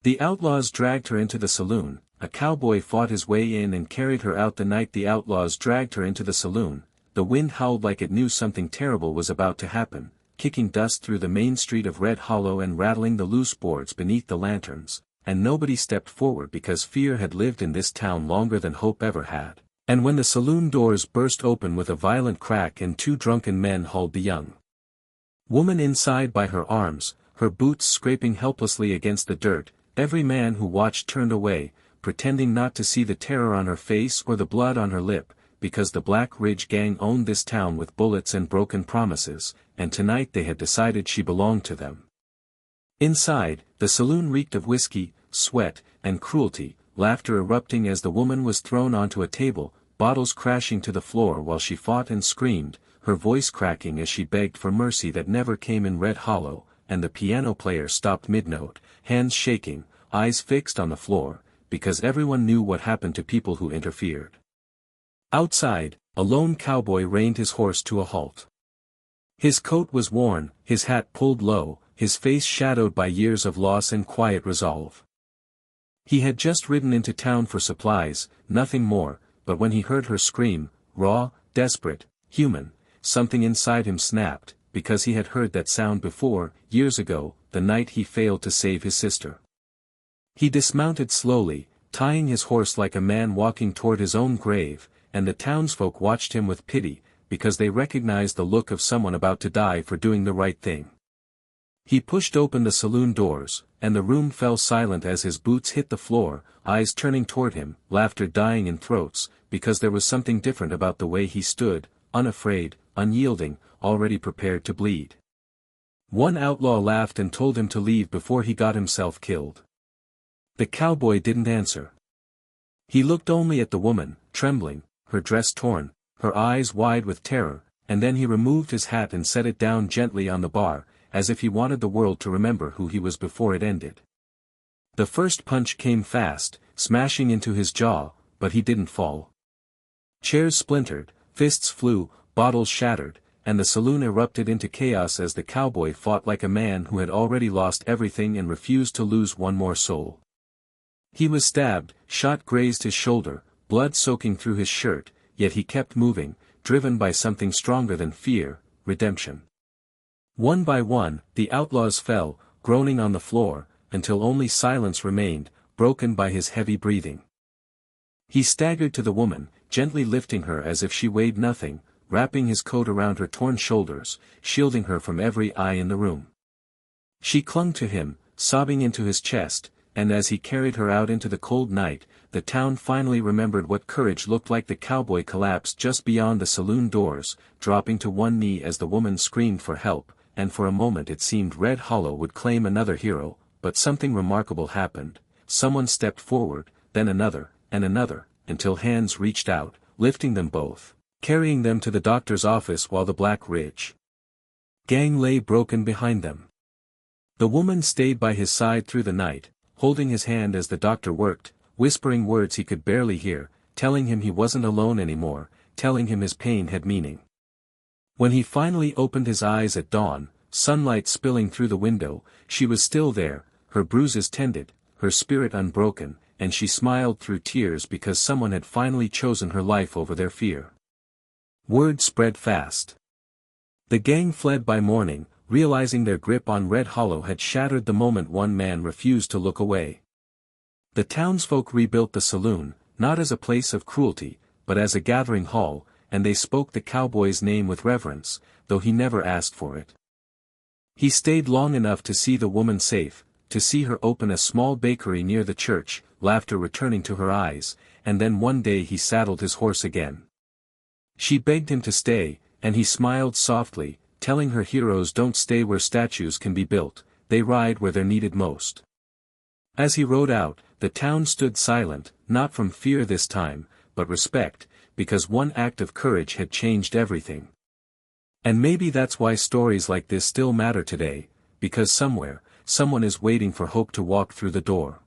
The outlaws dragged her into the saloon. A cowboy fought his way in and carried her out. The night the outlaws dragged her into the saloon, the wind howled like it knew something terrible was about to happen, kicking dust through the main street of Red Hollow and rattling the loose boards beneath the lanterns, and nobody stepped forward because fear had lived in this town longer than hope ever had. And when the saloon doors burst open with a violent crack and two drunken men hauled the young woman inside by her arms, her boots scraping helplessly against the dirt, every man who watched turned away, pretending not to see the terror on her face or the blood on her lip, because the Black Ridge gang owned this town with bullets and broken promises, and tonight they had decided she belonged to them. Inside, the saloon reeked of whiskey, sweat, and cruelty, laughter erupting as the woman was thrown onto a table, bottles crashing to the floor while she fought and screamed, her voice cracking as she begged for mercy that never came in Red Hollow, and the piano player stopped mid-note, hands shaking, eyes fixed on the floor, because everyone knew what happened to people who interfered. Outside, a lone cowboy reined his horse to a halt. His coat was worn, his hat pulled low, his face shadowed by years of loss and quiet resolve. He had just ridden into town for supplies, nothing more, but when he heard her scream, raw, desperate, human, something inside him snapped, because he had heard that sound before, years ago, the night he failed to save his sister. He dismounted slowly, tying his horse like a man walking toward his own grave, and the townsfolk watched him with pity, because they recognized the look of someone about to die for doing the right thing. He pushed open the saloon doors, and the room fell silent as his boots hit the floor, eyes turning toward him, laughter dying in throats, because there was something different about the way he stood, unafraid, unyielding, already prepared to bleed. One outlaw laughed and told him to leave before he got himself killed. The cowboy didn't answer. He looked only at the woman, trembling, her dress torn, her eyes wide with terror, and then he removed his hat and set it down gently on the bar, as if he wanted the world to remember who he was before it ended. The first punch came fast, smashing into his jaw, but he didn't fall. Chairs splintered, fists flew, bottles shattered, and the saloon erupted into chaos as the cowboy fought like a man who had already lost everything and refused to lose one more soul. He was stabbed, shot grazed his shoulder, blood soaking through his shirt, yet he kept moving, driven by something stronger than fear, redemption. One by one, the outlaws fell, groaning on the floor, until only silence remained, broken by his heavy breathing. He staggered to the woman, gently lifting her as if she weighed nothing, wrapping his coat around her torn shoulders, shielding her from every eye in the room. She clung to him, sobbing into his chest, and as he carried her out into the cold night, the town finally remembered what courage looked like. The cowboy collapsed just beyond the saloon doors, dropping to one knee as the woman screamed for help, and for a moment it seemed Red Hollow would claim another hero, but something remarkable happened. Someone stepped forward, then another, and another, until hands reached out, lifting them both, carrying them to the doctor's office while the Black Ridge gang lay broken behind them. The woman stayed by his side through the night, holding his hand as the doctor worked, whispering words he could barely hear, telling him he wasn't alone anymore, telling him his pain had meaning. When he finally opened his eyes at dawn, sunlight spilling through the window, she was still there, her bruises tended, her spirit unbroken, and she smiled through tears because someone had finally chosen her life over their fear. Word spread fast. The gang fled by morning, realizing their grip on Red Hollow had shattered the moment one man refused to look away. The townsfolk rebuilt the saloon, not as a place of cruelty, but as a gathering hall, and they spoke the cowboy's name with reverence, though he never asked for it. He stayed long enough to see the woman safe, to see her open a small bakery near the church, laughter returning to her eyes, and then one day he saddled his horse again. She begged him to stay, and he smiled softly, telling her heroes don't stay where statues can be built, they ride where they're needed most. As he rode out, the town stood silent, not from fear this time, but respect, because one act of courage had changed everything. And maybe that's why stories like this still matter today, because somewhere, someone is waiting for hope to walk through the door.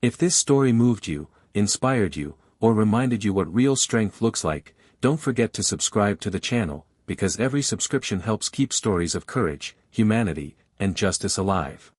If this story moved you, inspired you, or reminded you what real strength looks like, don't forget to subscribe to the channel, because every subscription helps keep stories of courage, humanity, and justice alive.